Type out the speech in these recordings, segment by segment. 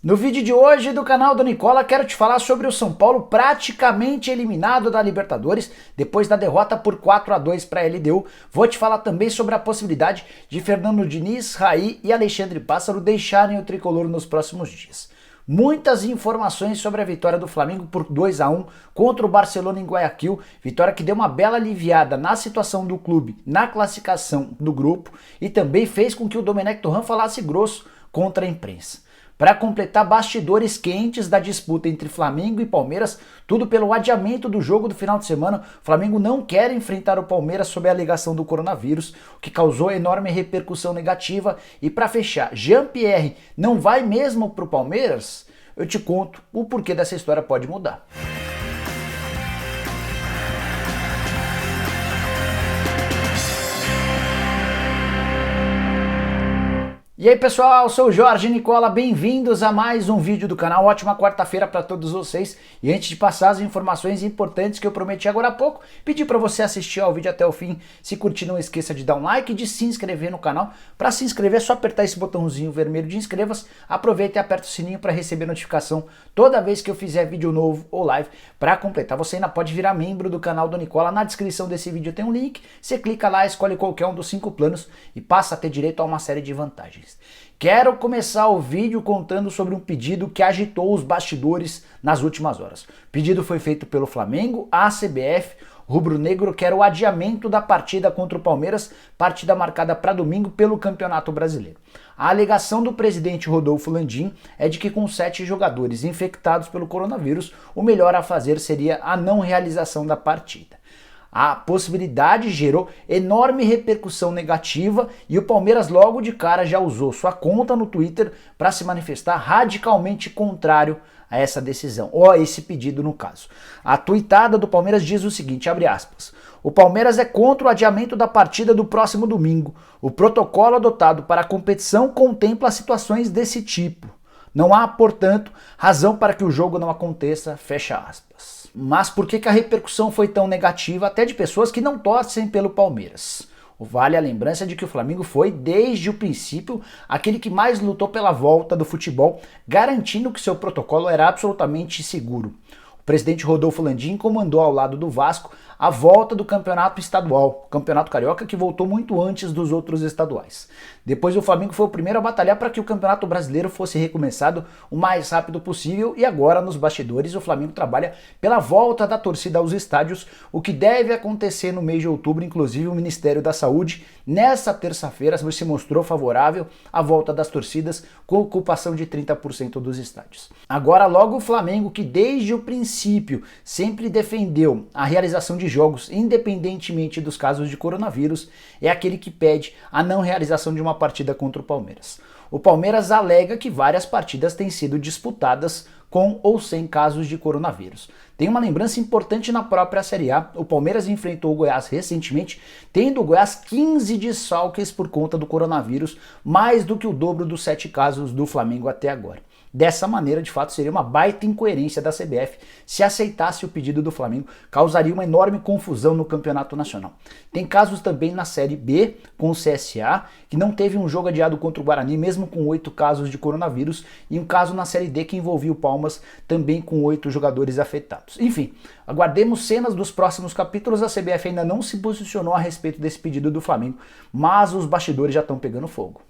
No vídeo de hoje do canal do Nicola, quero te falar sobre o São Paulo praticamente eliminado da Libertadores depois da derrota por 4-2 para a LDU. Vou te falar também sobre a possibilidade de Fernando Diniz, Raí e Alexandre Pássaro deixarem o tricolor nos próximos dias. Muitas informações sobre a vitória do Flamengo por 2-1 contra o Barcelona em Guayaquil, vitória que deu uma bela aliviada na situação do clube, na classificação do grupo e também fez com que o Domenech Torrent falasse grosso contra a imprensa. Para completar, bastidores quentes da disputa entre Flamengo e Palmeiras, tudo pelo adiamento do jogo do final de semana. O Flamengo não quer enfrentar o Palmeiras sob a alegação do coronavírus, o que causou enorme repercussão negativa. E para fechar, Jean-Pierre não vai mesmo para o Palmeiras? Eu te conto o porquê dessa história pode mudar. E aí pessoal, eu sou o Jorge Nicola, bem-vindos a mais um vídeo do canal, ótima quarta-feira para todos vocês. E antes de passar as informações importantes que eu prometi agora há pouco, pedi para você assistir ao vídeo até o fim. Se curtir, não esqueça de dar um like e de se inscrever no canal. Para se inscrever é só apertar esse botãozinho vermelho de inscreva-se, aproveita e aperta o sininho para receber notificação toda vez que eu fizer vídeo novo ou live. Para completar, você ainda pode virar membro do canal do Nicola, na descrição desse vídeo tem um link, você clica lá, escolhe qualquer um dos 5 planos e passa a ter direito a uma série de vantagens. Quero começar o vídeo contando sobre um pedido que agitou os bastidores nas últimas horas. O pedido foi feito pelo Flamengo, a CBF, rubro-negro quer o adiamento da partida contra o Palmeiras, partida marcada para domingo pelo Campeonato Brasileiro. A alegação do presidente Rodolfo Landim é de que com 7 jogadores infectados pelo coronavírus, o melhor a fazer seria a não realização da partida. A possibilidade gerou enorme repercussão negativa e o Palmeiras logo de cara já usou sua conta no Twitter para se manifestar radicalmente contrário a essa decisão, ou a esse pedido no caso. A tuitada do Palmeiras diz o seguinte, abre aspas, o Palmeiras é contra o adiamento da partida do próximo domingo. O protocolo adotado para a competição contempla situações desse tipo. Não há, portanto, razão para que o jogo não aconteça, fecha aspas. Mas por que a repercussão foi tão negativa até de pessoas que não torcem pelo Palmeiras? Vale a lembrança de que o Flamengo foi, desde o princípio, aquele que mais lutou pela volta do futebol, garantindo que seu protocolo era absolutamente seguro. O presidente Rodolfo Landim comandou ao lado do Vasco a volta do campeonato estadual, o campeonato carioca que voltou muito antes dos outros estaduais. Depois o Flamengo foi o primeiro a batalhar para que o campeonato brasileiro fosse recomeçado o mais rápido possível e agora nos bastidores o Flamengo trabalha pela volta da torcida aos estádios, o que deve acontecer no mês de outubro, inclusive o Ministério da Saúde nessa terça-feira se mostrou favorável à volta das torcidas com ocupação de 30% dos estádios. Agora logo o Flamengo, que desde o princípio sempre defendeu a realização de jogos, independentemente dos casos de coronavírus, é aquele que pede a não realização de uma partida contra o Palmeiras. O Palmeiras alega que várias partidas têm sido disputadas com ou sem casos de coronavírus. Tem uma lembrança importante na própria Série A, o Palmeiras enfrentou o Goiás recentemente, tendo o Goiás 15 desfalques por conta do coronavírus, mais do que o dobro dos 7 casos do Flamengo até agora. Dessa maneira, de fato, seria uma baita incoerência da CBF se aceitasse o pedido do Flamengo, causaria uma enorme confusão no campeonato nacional. Tem casos também na Série B, com o CSA, que não teve um jogo adiado contra o Guarani, mesmo com 8 casos de coronavírus, e um caso na Série D que envolvia o Palmas, também com 8 jogadores afetados. Enfim, aguardemos cenas dos próximos capítulos, a CBF ainda não se posicionou a respeito desse pedido do Flamengo, mas os bastidores já estão pegando fogo.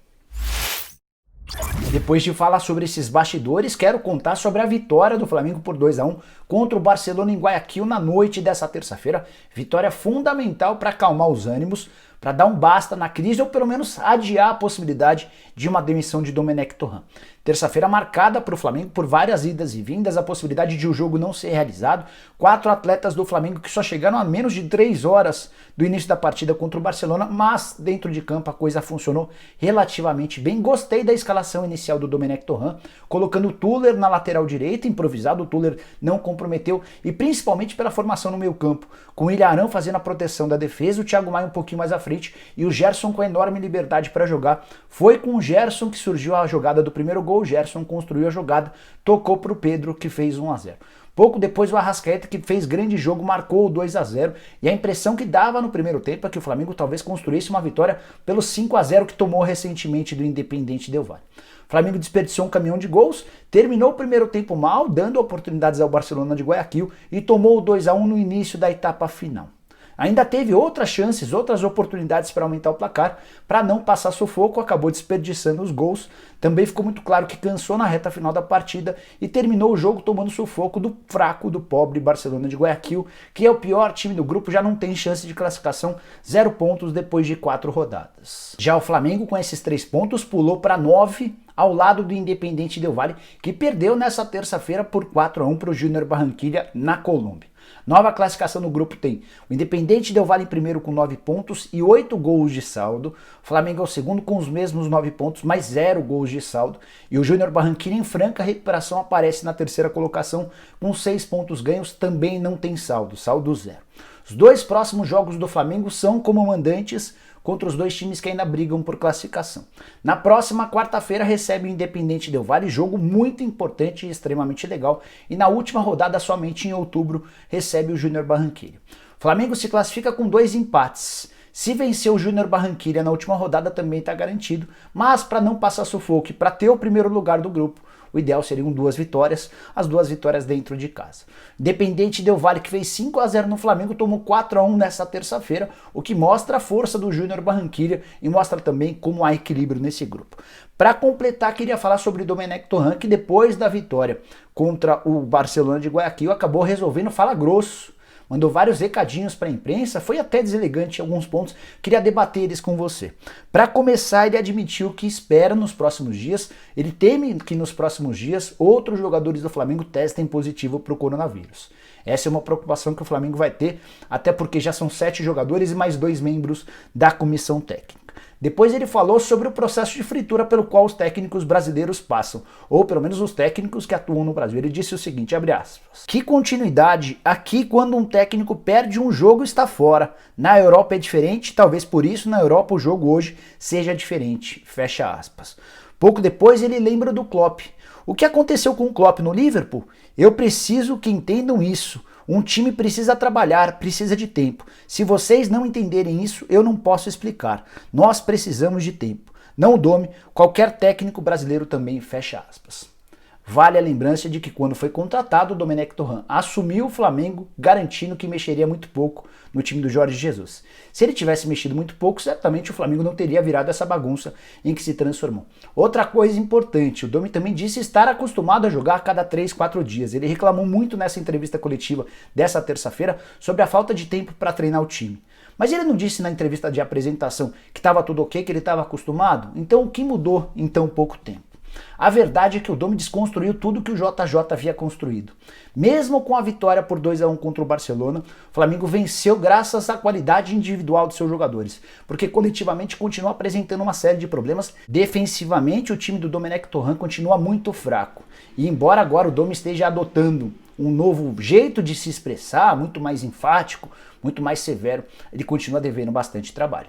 Depois de falar sobre esses bastidores, quero contar sobre a vitória do Flamengo por 2-1 contra o Barcelona em Guayaquil na noite dessa terça-feira. Vitória fundamental para acalmar os ânimos, para dar um basta na crise ou pelo menos adiar a possibilidade de uma demissão de Domenech Torrent. Terça-feira marcada para o Flamengo por várias idas e vindas, a possibilidade de o jogo não ser realizado. 4 atletas do Flamengo que só chegaram a menos de 3 horas do início da partida contra o Barcelona, mas dentro de campo a coisa funcionou relativamente bem. Gostei da escalação inicial do Domenech Torrent, colocando o Tuller na lateral direita, improvisado, o Tuller não comprometeu, e principalmente pela formação no meio campo, com o Ilharão fazendo a proteção da defesa, o Thiago Maia um pouquinho mais à frente, frente e o Gerson com enorme liberdade para jogar. Foi com o Gerson que surgiu a jogada do primeiro gol, o Gerson construiu a jogada, tocou para o Pedro que fez 1-0. Pouco depois o Arrascaeta, que fez grande jogo, marcou o 2-0 e a impressão que dava no primeiro tempo é que o Flamengo talvez construísse uma vitória pelo 5-0 que tomou recentemente do Independiente Del Valle. O Flamengo desperdiçou um caminhão de gols, terminou o primeiro tempo mal, dando oportunidades ao Barcelona de Guayaquil e tomou o 2-1 no início da etapa final. Ainda teve outras chances, outras oportunidades para aumentar o placar, para não passar sufoco, acabou desperdiçando os gols. Também ficou muito claro que cansou na reta final da partida e terminou o jogo tomando sufoco do fraco, do pobre Barcelona de Guayaquil, que é o pior time do grupo, já não tem chance de classificação, 0 pontos depois de 4 rodadas. Já o Flamengo, com esses 3 pontos, pulou para 9, ao lado do Independiente Del Valle, que perdeu nessa terça-feira por 4-1 para o Júnior Barranquilla na Colômbia. Nova classificação no grupo tem o Independiente Del Valle em primeiro com 9 pontos e 8 gols de saldo. O Flamengo é o segundo com os mesmos 9 pontos, mais 0 gols de saldo. E o Júnior Barranquilla em franca recuperação aparece na terceira colocação com 6 pontos ganhos, também não tem saldo, saldo 0. Os 2 próximos jogos do Flamengo são como mandantes contra os 2 times que ainda brigam por classificação. Na próxima quarta-feira recebe o Independiente Del Valle, jogo muito importante e extremamente legal. E na última rodada, somente em outubro, recebe o Júnior Barranquilla. O Flamengo se classifica com 2 empates. Se vencer o Júnior Barranquilla na última rodada também está garantido, mas para não passar sufoco e para ter o primeiro lugar do grupo, o ideal seriam 2 vitórias, as 2 vitórias dentro de casa. Independente Del Valle, que fez 5-0 no Flamengo, tomou 4-1 nessa terça-feira, o que mostra a força do Júnior Barranquilla e mostra também como há equilíbrio nesse grupo. Para completar, queria falar sobre o Domenech Torrent, que depois da vitória contra o Barcelona de Guayaquil acabou resolvendo falar grosso. Mandou vários recadinhos para a imprensa, foi até deselegante em alguns pontos, queria debater eles com você. Para começar, ele admitiu que espera nos próximos dias, ele teme que nos próximos dias outros jogadores do Flamengo testem positivo para o coronavírus. Essa é uma preocupação que o Flamengo vai ter, até porque já são 7 jogadores e mais 2 membros da comissão técnica. Depois ele falou sobre o processo de fritura pelo qual os técnicos brasileiros passam, ou pelo menos os técnicos que atuam no Brasil. Ele disse o seguinte, abre aspas, que continuidade, aqui quando um técnico perde um jogo está fora, na Europa é diferente, talvez por isso na Europa o jogo hoje seja diferente, fecha aspas. Pouco depois ele lembra do Klopp. O que aconteceu com o Klopp no Liverpool? Eu preciso que entendam isso. Um time precisa trabalhar, precisa de tempo. Se vocês não entenderem isso, eu não posso explicar. Nós precisamos de tempo. Não o Dome, qualquer técnico brasileiro também, fecha aspas. Vale a lembrança de que quando foi contratado, o Domenech Torrent assumiu o Flamengo, garantindo que mexeria muito pouco no time do Jorge Jesus. Se ele tivesse mexido muito pouco, certamente o Flamengo não teria virado essa bagunça em que se transformou. Outra coisa importante, o Domi também disse estar acostumado a jogar a cada 3, 4 dias. Ele reclamou muito nessa entrevista coletiva dessa terça-feira sobre a falta de tempo para treinar o time. Mas ele não disse na entrevista de apresentação que estava tudo ok, que ele estava acostumado? Então o que mudou em tão pouco tempo? A verdade é que o Dome desconstruiu tudo que o JJ havia construído. Mesmo com a vitória por 2-1 contra o Barcelona, o Flamengo venceu graças à qualidade individual de seus jogadores, porque coletivamente continua apresentando uma série de problemas. Defensivamente, o time do Domenech Torrent continua muito fraco. E embora agora o Dome esteja adotando um novo jeito de se expressar, muito mais enfático, muito mais severo, ele continua devendo bastante trabalho.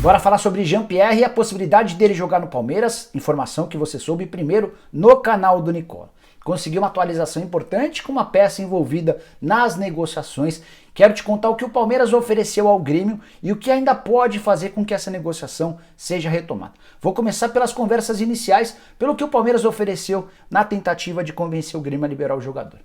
Bora falar sobre Jean-Pierre e a possibilidade dele jogar no Palmeiras, informação que você soube primeiro no canal do Nicola. Conseguiu uma atualização importante com uma peça envolvida nas negociações. Quero te contar o que o Palmeiras ofereceu ao Grêmio e o que ainda pode fazer com que essa negociação seja retomada. Vou começar pelas conversas iniciais, pelo que o Palmeiras ofereceu na tentativa de convencer o Grêmio a liberar o jogador.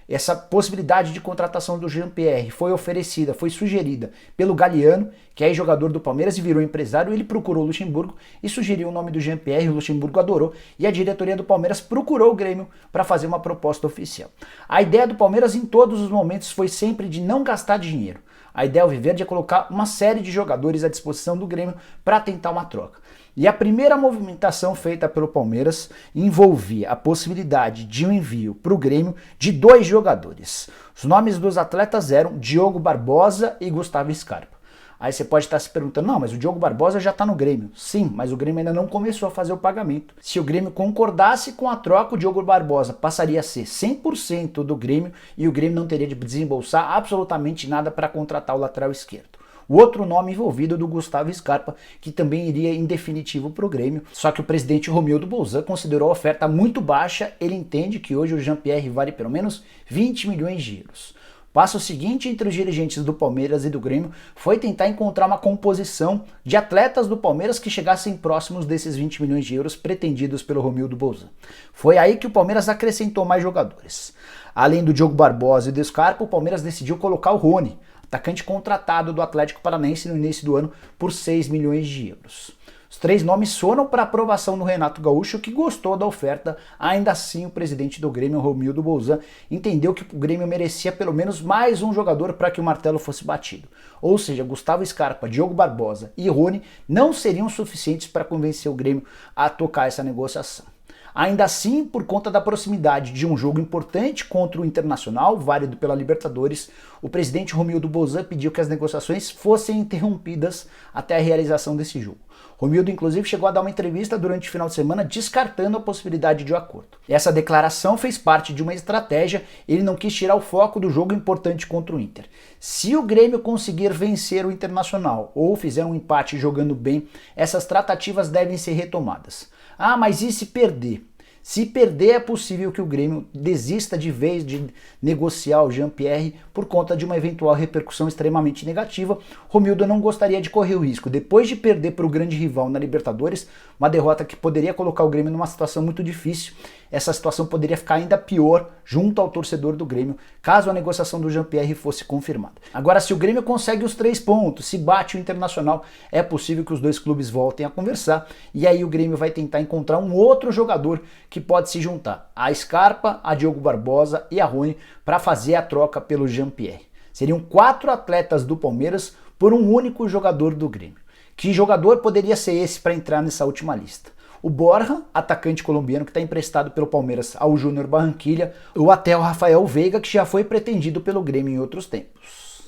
Essa possibilidade de contratação do Jean-Pierre foi oferecida, foi sugerida pelo Galeano, que é jogador do Palmeiras e virou empresário. Ele procurou o Luxemburgo e sugeriu o nome do Jean-Pierre, o Luxemburgo adorou e a diretoria do Palmeiras procurou o Grêmio para fazer uma proposta oficial. A ideia do Palmeiras em todos os momentos foi sempre de não gastar dinheiro. A ideia alviverde é colocar uma série de jogadores à disposição do Grêmio para tentar uma troca. E a primeira movimentação feita pelo Palmeiras envolvia a possibilidade de um envio para o Grêmio de 2 jogadores. Os nomes dos atletas eram Diogo Barbosa e Gustavo Scarpa. Aí você pode estar se perguntando, não, mas o Diogo Barbosa já está no Grêmio. Sim, mas o Grêmio ainda não começou a fazer o pagamento. Se o Grêmio concordasse com a troca, o Diogo Barbosa passaria a ser 100% do Grêmio e o Grêmio não teria de desembolsar absolutamente nada para contratar o lateral esquerdo. o outro nome envolvido do Gustavo Scarpa, que também iria em definitivo para o Grêmio, só que o presidente Romildo Bolzan considerou a oferta muito baixa, ele entende que hoje o Jean-Pierre vale pelo menos 20 milhões de euros. O passo seguinte entre os dirigentes do Palmeiras e do Grêmio foi tentar encontrar uma composição de atletas do Palmeiras que chegassem próximos desses 20 milhões de euros pretendidos pelo Romildo Bolzan. Foi aí que o Palmeiras acrescentou mais jogadores. Além do Diogo Barbosa e do Scarpa, o Palmeiras decidiu colocar o Rony, atacante contratado do Atlético Paranaense no início do ano por 6 milhões de euros. Os 3 nomes foram para aprovação do Renato Gaúcho, que gostou da oferta. Ainda assim, o presidente do Grêmio, Romildo Bolzan, entendeu que o Grêmio merecia pelo menos mais um jogador para que o martelo fosse batido. Ou seja, Gustavo Scarpa, Diogo Barbosa e Rony não seriam suficientes para convencer o Grêmio a tocar essa negociação. Ainda assim, por conta da proximidade de um jogo importante contra o Internacional, válido pela Libertadores, o presidente Romildo Bolzan pediu que as negociações fossem interrompidas até a realização desse jogo. Romildo, inclusive, chegou a dar uma entrevista durante o final de semana descartando a possibilidade de um acordo. Essa declaração fez parte de uma estratégia, ele não quis tirar o foco do jogo importante contra o Inter. Se o Grêmio conseguir vencer o Internacional ou fizer um empate jogando bem, essas tratativas devem ser retomadas. Ah, mas e se perder? Se perder, é possível que o Grêmio desista de vez de negociar o Jean-Pierre por conta de uma eventual repercussão extremamente negativa. Romildo não gostaria de correr o risco, depois de perder para o grande rival na Libertadores, uma derrota que poderia colocar o Grêmio numa situação muito difícil. Essa situação poderia ficar ainda pior junto ao torcedor do Grêmio, caso a negociação do Jean-Pierre fosse confirmada. Agora, se o Grêmio consegue os 3 pontos, se bate o Internacional, é possível que os dois clubes voltem a conversar, e aí o Grêmio vai tentar encontrar um outro jogador que pode se juntar a Scarpa, a Diogo Barbosa e a Rony para fazer a troca pelo Jean-Pierre. Seriam 4 atletas do Palmeiras por um único jogador do Grêmio. Que jogador poderia ser esse para entrar nessa última lista? O Borja, atacante colombiano que está emprestado pelo Palmeiras ao Júnior Barranquilla, ou até o Rafael Veiga, que já foi pretendido pelo Grêmio em outros tempos.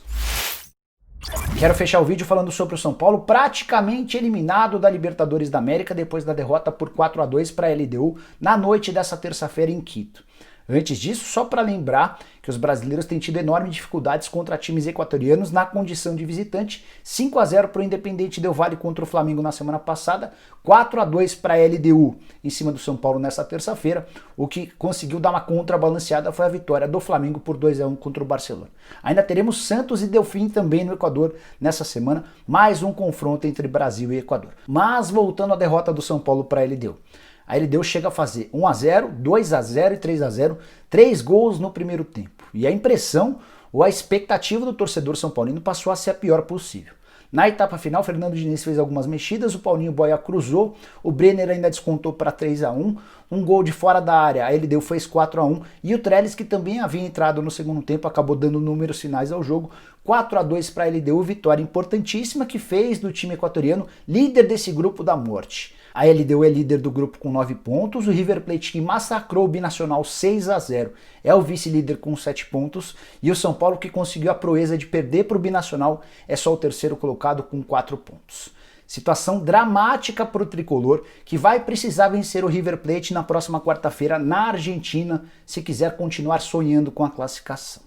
Quero fechar o vídeo falando sobre o São Paulo, praticamente eliminado da Libertadores da América depois da derrota por 4-2 para a LDU na noite dessa terça-feira em Quito. Antes disso, só para lembrar que os brasileiros têm tido enormes dificuldades contra times equatorianos na condição de visitante, 5-0 para o Independente Del Valle contra o Flamengo na semana passada, 4-2 para a LDU em cima do São Paulo nessa terça-feira. O que conseguiu dar uma contrabalanceada foi a vitória do Flamengo por 2-1 contra o Barcelona. Ainda teremos Santos e Delfim também no Equador nessa semana, mais um confronto entre Brasil e Equador. Mas voltando à derrota do São Paulo para a LDU. A LDU chega a fazer 1-0, 2-0 e 3-0, 3 gols no primeiro tempo. E a impressão ou a expectativa do torcedor são paulino passou a ser a pior possível. Na etapa final, Fernando Diniz fez algumas mexidas, o Paulinho Boia cruzou, o Brenner ainda descontou para 3-1, um gol de fora da área, a LDU fez 4-1 e o Trellis, que também havia entrado no segundo tempo, acabou dando números finais ao jogo, 4-2 para a LDU, vitória importantíssima que fez do time equatoriano líder desse grupo da morte. A LDU é líder do grupo com 9 pontos, o River Plate, que massacrou o Binacional 6-0, é o vice-líder com 7 pontos, e o São Paulo, que conseguiu a proeza de perder para o Binacional, é só o terceiro colocado com 4 pontos. Situação dramática para o tricolor, que vai precisar vencer o River Plate na próxima quarta-feira na Argentina, se quiser continuar sonhando com a classificação.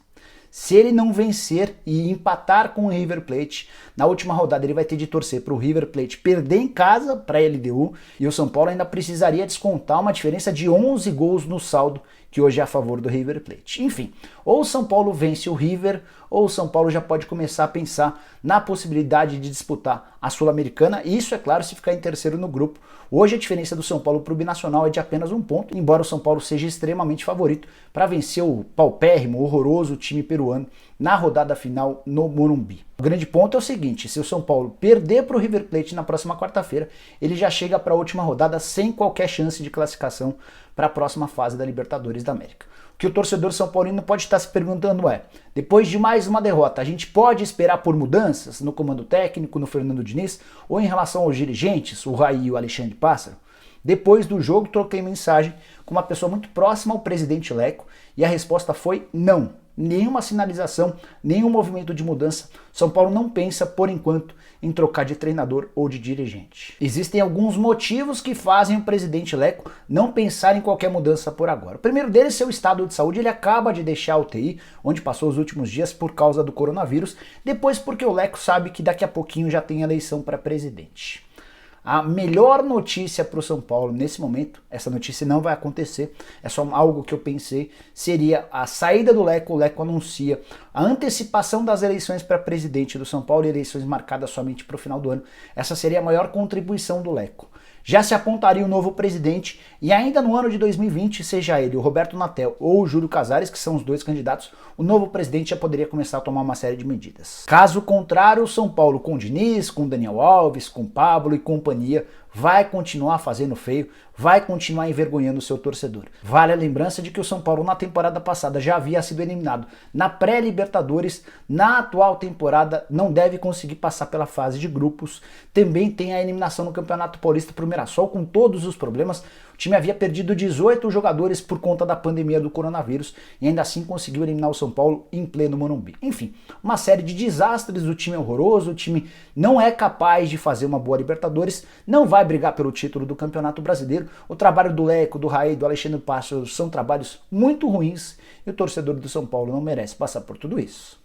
Se ele não vencer e empatar com o River Plate, na última rodada ele vai ter de torcer para o River Plate perder em casa para a LDU, e o São Paulo ainda precisaria descontar uma diferença de 11 gols no saldo, que hoje é a favor do River Plate. Enfim, ou o São Paulo vence o River, ou o São Paulo já pode começar a pensar na possibilidade de disputar a Sul-Americana, e isso é claro se ficar em terceiro no grupo. Hoje a diferença do São Paulo para o Binacional é de apenas 1 ponto, embora o São Paulo seja extremamente favorito para vencer o paupérrimo, horroroso time peruano na rodada final no Morumbi. O grande ponto é o seguinte: se o São Paulo perder para o River Plate na próxima quarta-feira, ele já chega para a última rodada sem qualquer chance de classificação para a próxima fase da Libertadores da América. O que o torcedor são paulino pode estar se perguntando é: depois de mais uma derrota, a gente pode esperar por mudanças no comando técnico, no Fernando Diniz, ou em relação aos dirigentes, o Raí e o Alexandre Pássaro? Depois do jogo, troquei mensagem com uma pessoa muito próxima ao presidente Leco e a resposta foi não. nenhuma sinalização, nenhum movimento de mudança. São Paulo não pensa, por enquanto, em trocar de treinador ou de dirigente. Existem alguns motivos que fazem o presidente Leco não pensar em qualquer mudança por agora. O primeiro deles é seu estado de saúde. Ele acaba de deixar a UTI, onde passou os últimos dias por causa do coronavírus, depois porque o Leco sabe que daqui a pouquinho já tem eleição para presidente. A melhor notícia para o São Paulo nesse momento, essa notícia não vai acontecer, é só algo que eu pensei, seria a saída do Leco. O Leco anuncia a antecipação das eleições para presidente do São Paulo, eleições marcadas somente para o final do ano. Essa seria a maior contribuição do Leco. Já se apontaria o novo presidente e ainda no ano de 2020, seja ele o Roberto Natel ou o Júlio Casares, que são os dois candidatos, o novo presidente já poderia começar a tomar uma série de medidas. Caso contrário, o São Paulo com o Diniz, com o Daniel Alves, com o Pablo e companhia vai continuar fazendo feio, vai continuar envergonhando o seu torcedor. Vale a lembrança de que o São Paulo na temporada passada já havia sido eliminado na pré-Libertadores, na atual temporada não deve conseguir passar pela fase de grupos, também tem a eliminação no Campeonato Paulista para o Mirassol com todos os problemas. O time havia perdido 18 jogadores por conta da pandemia do coronavírus e ainda assim conseguiu eliminar o São Paulo em pleno Morumbi. Enfim, uma série de desastres, o time é horroroso, o time não é capaz de fazer uma boa Libertadores, não vai brigar pelo título do Campeonato Brasileiro. O trabalho do Leco, do Raí, do Alexandre Passos são trabalhos muito ruins e o torcedor do São Paulo não merece passar por tudo isso.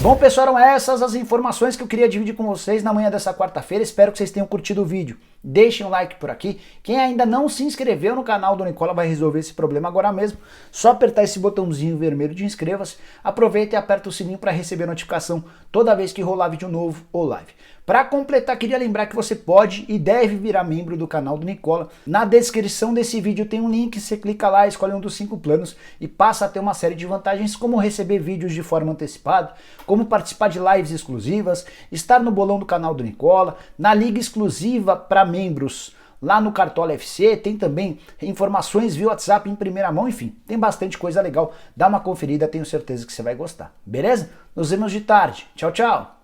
Bom, pessoal, eram essas as informações que eu queria dividir com vocês na manhã dessa quarta-feira. Espero que vocês tenham curtido o vídeo. Deixem um like por aqui. Quem ainda não se inscreveu no canal do Nicola vai resolver esse problema agora mesmo. Só apertar esse botãozinho vermelho de inscreva-se. Aproveita e aperta o sininho para receber notificação toda vez que rolar vídeo novo ou live. Para completar, queria lembrar que você pode e deve virar membro do canal do Nicola. Na descrição desse vídeo tem um link, você clica lá, escolhe um dos 5 planos e passa a ter uma série de vantagens, como receber vídeos de forma antecipada, como participar de lives exclusivas, estar no bolão do canal do Nicola, na liga exclusiva para membros lá no Cartola FC, tem também informações via WhatsApp em primeira mão, enfim, tem bastante coisa legal. Dá uma conferida, tenho certeza que você vai gostar. Beleza? Nos vemos de tarde. Tchau, tchau!